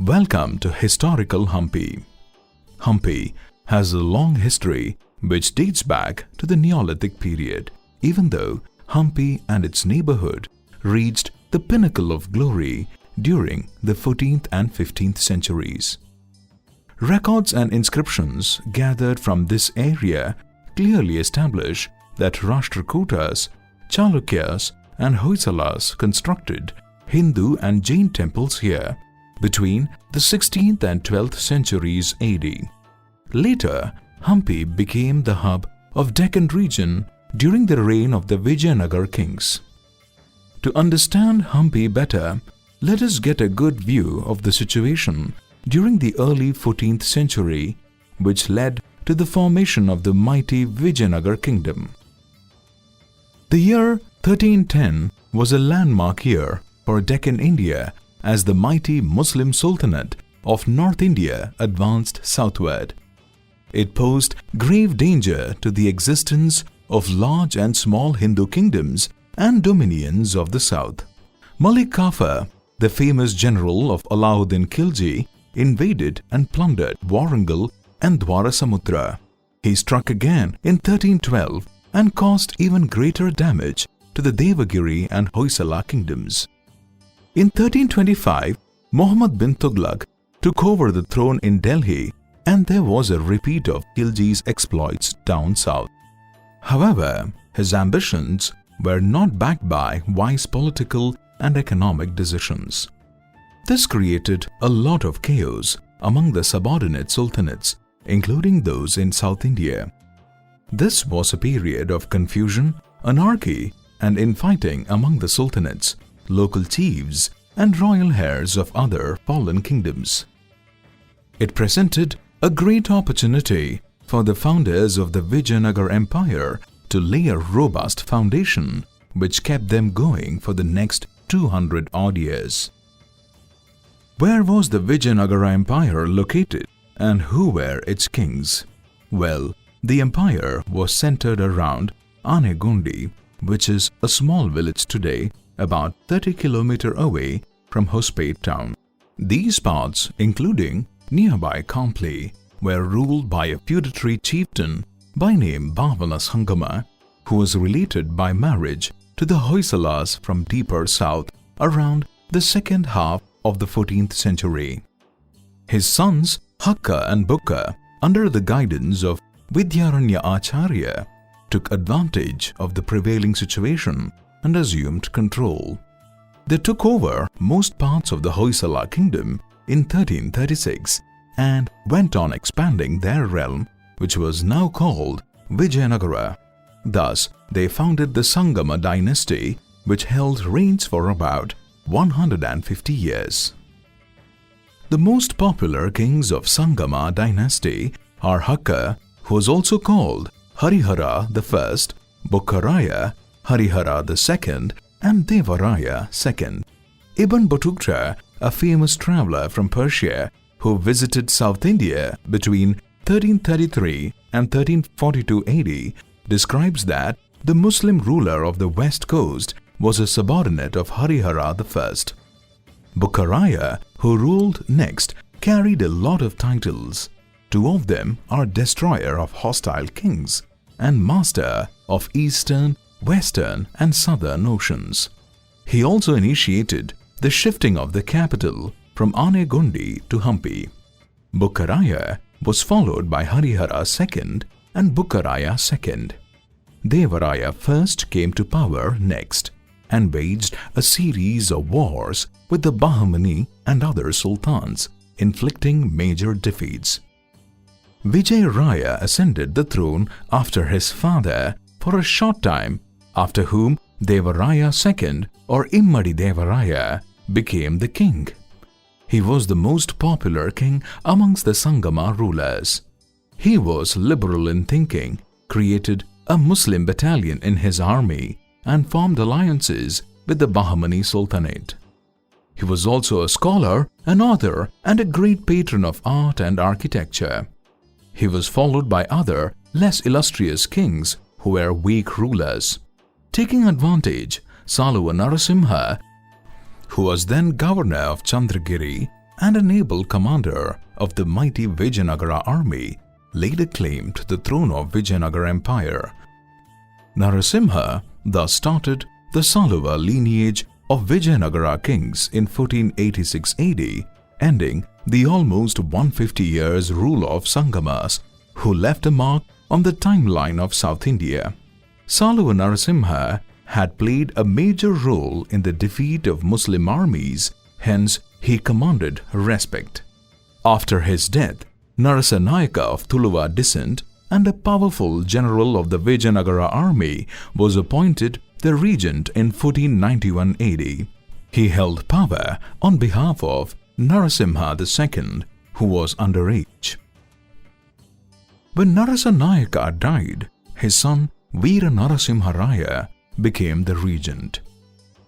Welcome to historical Hampi. Hampi has a long history which dates back to the Neolithic period, even though Hampi and its neighborhood reached the pinnacle of glory during the 14th and 15th centuries. Records and inscriptions gathered from this area clearly establish that Rashtrakutas, Chalukyas and Hoysalas constructed Hindu and Jain temples here between the 16th and 12th centuries AD. Later, Hampi became the hub of Deccan region during the reign of the Vijayanagar kings. To understand Hampi better, let us get a good view of the situation during the early 14th century, which led to the formation of the mighty Vijayanagar kingdom. The year 1310 was a landmark year for Deccan India as the mighty Muslim Sultanate of North India advanced southward. It posed grave danger to the existence of large and small Hindu kingdoms and dominions of the south. Malik Kafur, the famous general of Alauddin Khilji, invaded and plundered Warangal and Dwarasamudra. He struck again in 1312 and caused even greater damage to the Devagiri and Hoysala kingdoms. In 1325, Muhammad bin Tughlaq took over the throne in Delhi, and there was a repeat of Khilji's exploits down south. However, his ambitions were not backed by wise political and economic decisions. This created a lot of chaos among the subordinate sultanates, including those in South India. This was a period of confusion, anarchy, and infighting among the sultanates, local chiefs, and royal heirs of other fallen kingdoms. It presented a great opportunity for the founders of the Vijayanagar Empire to lay a robust foundation which kept them going for the next 200 odd years. Where was the Vijayanagar Empire located and who were its kings? Well, the empire was centered around Anegundi, which is a small village today about 30 km away from Hospet town. These parts, including nearby Kampli, were ruled by a feudatory chieftain by name Bhavana Sangama, who was related by marriage to the Hoysalas from deeper south around the second half of the 14th century. His sons Hakka and Bukka, under the guidance of Vidyaranya Acharya, took advantage of the prevailing situation and assumed control. They took over most parts of the Hoysala kingdom in 1336 and went on expanding their realm, which was now called Vijayanagara. Thus, they founded the Sangama dynasty, which held reigns for about 150 years. The most popular kings of Sangama dynasty are Hakka, who was also called Harihara I, Bukkaraya, Harihara II, and Devaraya II. Ibn Battuta, a famous traveler from Persia who visited South India between 1333 and 1342 AD, describes that the Muslim ruler of the west coast was a subordinate of Harihara I. Bukkaraya, who ruled next, carried a lot of titles. Two of them are destroyer of hostile kings and master of eastern, western and southern oceans. He also initiated the shifting of the capital from Anegundi to Hampi. Bukkaraya was followed by Harihara II and Bukkaraya II. Devaraya first came to power next and waged a series of wars with the Bahmani and other sultans, inflicting major defeats. Vijayaraya ascended the throne after his father for a short time, after whom Devaraya II or Immadi Devaraya became the king. He was the most popular king amongst the Sangama rulers. He was liberal in thinking, created a Muslim battalion in his army, and formed alliances with the Bahmani Sultanate. He was also a scholar, an author, and a great patron of art and architecture. He was followed by other, less illustrious kings who were weak rulers. Taking advantage, Saluva Narasimha, who was then governor of Chandragiri, and an able commander of the mighty Vijayanagara army, laid a claim to the throne of Vijayanagara Empire. Narasimha thus started the Saluva lineage of Vijayanagara kings in 1486 AD, ending the almost 150 years rule of Sangamas, who left a mark on the timeline of South India. Saluva Narasimha had played a major role in the defeat of Muslim armies, hence he commanded respect. After his death, Narasanayaka of Tuluva descent and a powerful general of the Vijayanagara army was appointed the regent in 1491 AD. He held power on behalf of Narasimha II, who was underage. When Narasanayaka died, his son Veera Narasimha Raya became the regent.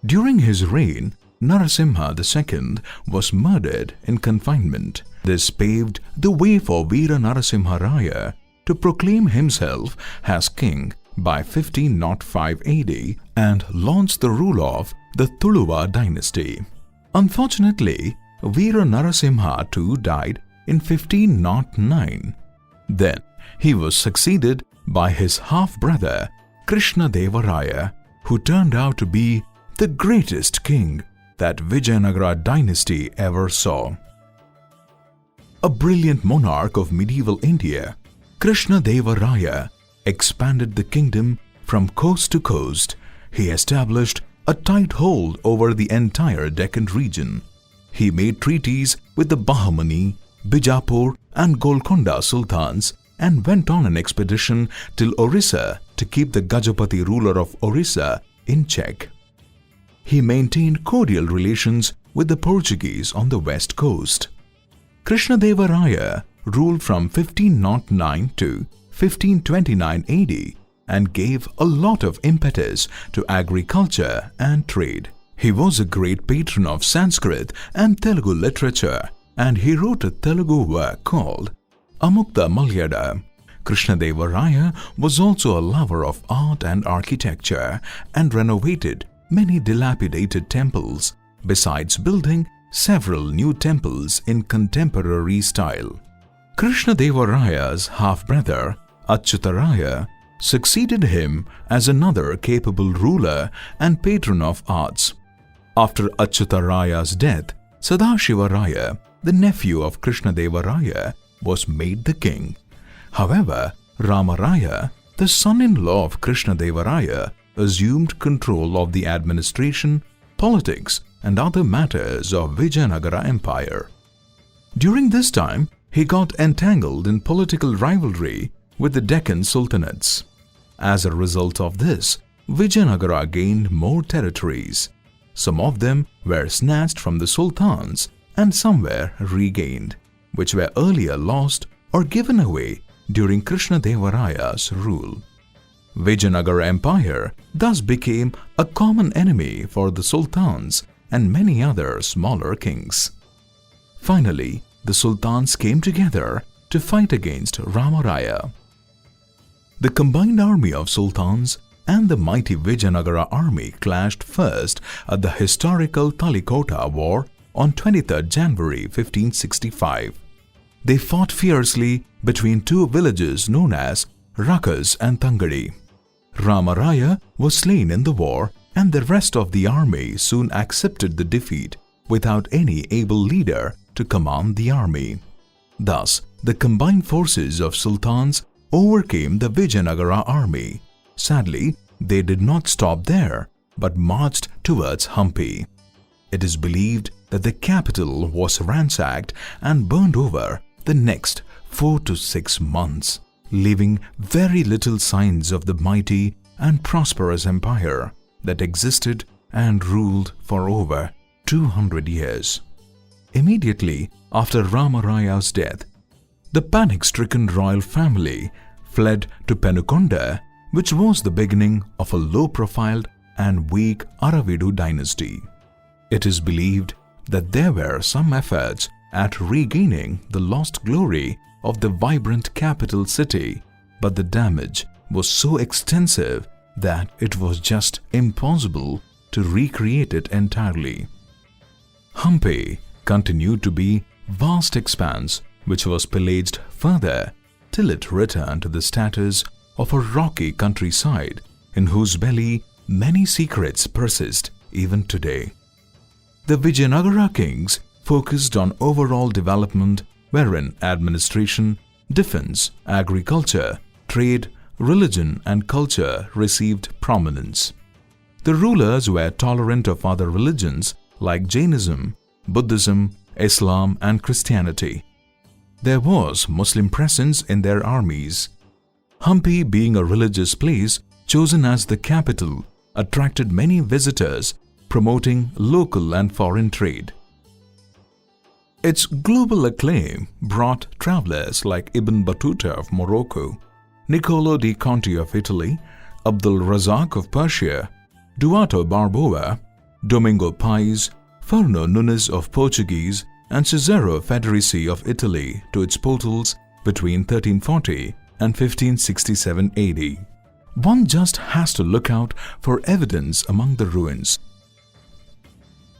During his reign, Narasimha II was murdered in confinement. This paved the way for Veera Narasimha Raya to proclaim himself as king by 1505 AD and launched the rule of the Tuluva dynasty. Unfortunately, Veera Narasimha too died in 1509. Then he was succeeded by his half-brother Krishna Deva Raya, who turned out to be the greatest king that Vijayanagara dynasty ever saw. A brilliant monarch of medieval India, Krishna Deva Raya expanded the kingdom from coast to coast. He established a tight hold over the entire Deccan region. He made treaties with the Bahmani, Bijapur and Golconda sultans and went on an expedition till Orissa to keep the Gajapati ruler of Orissa in check. He maintained cordial relations with the Portuguese on the west coast. Krishna Deva Raya ruled from 1509 to 1529 AD and gave a lot of impetus to agriculture and trade. He was a great patron of Sanskrit and Telugu literature, and he wrote a Telugu work called Amukta Malyada. Krishna Deva Raya was also a lover of art and architecture and renovated many dilapidated temples, besides building several new temples in contemporary style. Krishna Deva Raya's half-brother Achyutaraya succeeded him as another capable ruler and patron of arts. After Achyutaraya's death, Sadashiva Raya, the nephew of Krishna Deva Raya, was made the king. However, Rama Raya, the son-in-law of Krishna Deva Raya, assumed control of the administration, politics and other matters of Vijayanagara Empire. During this time, he got entangled in political rivalry with the Deccan sultanates. As a result of this, Vijayanagara gained more territories. Some of them were snatched from the sultans and some were regained, which were earlier lost or given away during Krishna Deva Raya's rule. Vijayanagara Empire thus became a common enemy for the sultans and many other smaller kings. Finally, the sultans came together to fight against Rama Raya. The combined army of sultans and the mighty Vijayanagara army clashed first at the historical Talikota War on 23rd January 1565. They fought fiercely between two villages known as Rakas and Tangadi. Rama Raya was slain in the war and the rest of the army soon accepted the defeat without any able leader to command the army. Thus, the combined forces of sultans overcame the Vijayanagara army. Sadly, they did not stop there but marched towards Hampi. It is believed that the capital was ransacked and burned over the next 4 to 6 months, leaving very little signs of the mighty and prosperous empire that existed and ruled for over 200 years. Immediately after Rama Raya's death, the panic-stricken royal family fled to Penukonda, which was the beginning of a low-profiled and weak Aravidu dynasty. It is believed that there were some efforts at regaining the lost glory of the vibrant capital city, but the damage was so extensive that it was just impossible to recreate it entirely. Hampi continued to be vast expanse which was pillaged further till it returned to the status of a rocky countryside in whose belly many secrets persist even today. The Vijayanagara kings focused on overall development wherein administration, defense, agriculture, trade, religion and culture received prominence. The rulers were tolerant of other religions like Jainism, Buddhism, Islam and Christianity. There was Muslim presence in their armies. Hampi, being a religious place chosen as the capital, attracted many visitors, promoting local and foreign trade. Its global acclaim brought travelers like Ibn Battuta of Morocco, Niccolo di Conti of Italy, Abdul Razak of Persia, Duarte Barboa, Domingo Paes, Fernando Nunes of Portuguese and Cesare Federici of Italy to its portals between 1340 and 1567 AD. One just has to look out for evidence among the ruins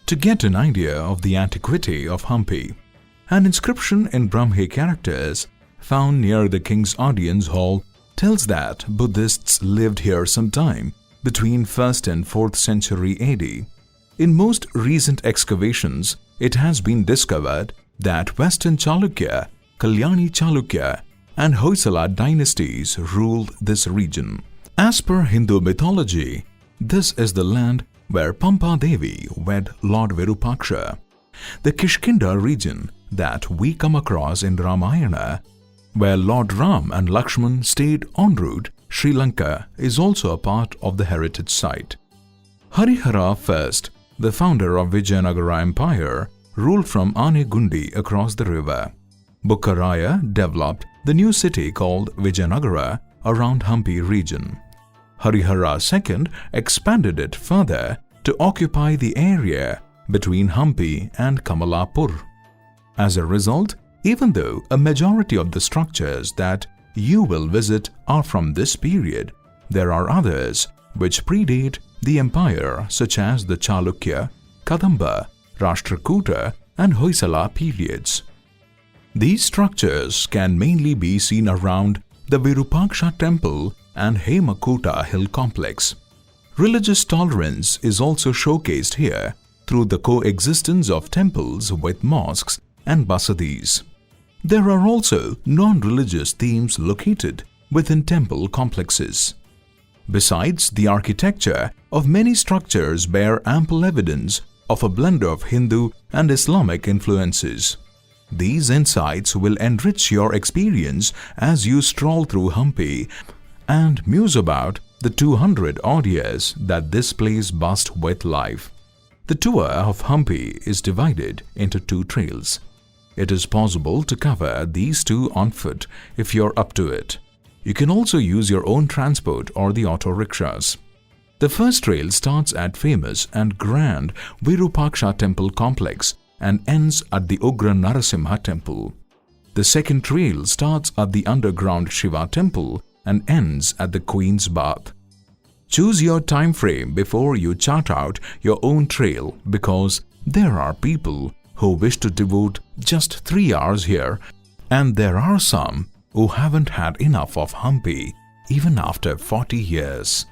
to get an idea of the antiquity of Hampi. An inscription in Brahmi characters found near the king's audience hall tells that Buddhists lived here sometime between 1st and 4th century AD. In most recent excavations, it has been discovered that Western Chalukya, Kalyani Chalukya and Hoysala dynasties ruled this region. As per Hindu mythology, this is the land where Pampa Devi wed Lord Virupaksha. The Kishkinda region that we come across in Ramayana, where Lord Ram and Lakshman stayed en route Sri Lanka, is also a part of the heritage site. Harihara I, the founder of Vijayanagara Empire, ruled from Anegundi across the river. Bukkaraya developed the new city called Vijayanagara around Hampi region. Harihara II expanded it further to occupy the area between Hampi and Kamalapur. As a result, even though a majority of the structures that you will visit are from this period, there are others which predate the empire such as the Chalukya, Kadamba, Rashtrakuta and Hoysala periods. These structures can mainly be seen around the Virupaksha temple and Hemakuta hill complex. Religious tolerance is also showcased here through the coexistence of temples with mosques and basadis. There are also non-religious themes located within temple complexes. Besides, the architecture of many structures bear ample evidence of a blend of Hindu and Islamic influences. These insights will enrich your experience as you stroll through Hampi and muse about the 200 odd years that this place buzzed with life. The tour of Hampi is divided into 2 trails. It is possible to cover these 2 on foot if you're up to it. You can also use your own transport or the auto rickshaws. The first trail starts at famous and grand Virupaksha temple complex and ends at the Ugra Narasimha temple. The second trail starts at the underground Shiva temple and ends at the Queen's Bath. Choose your time frame before you chart out your own trail, because there are people who wish to devote just 3 hours here, and there are some who haven't had enough of Hampi even after 40 years.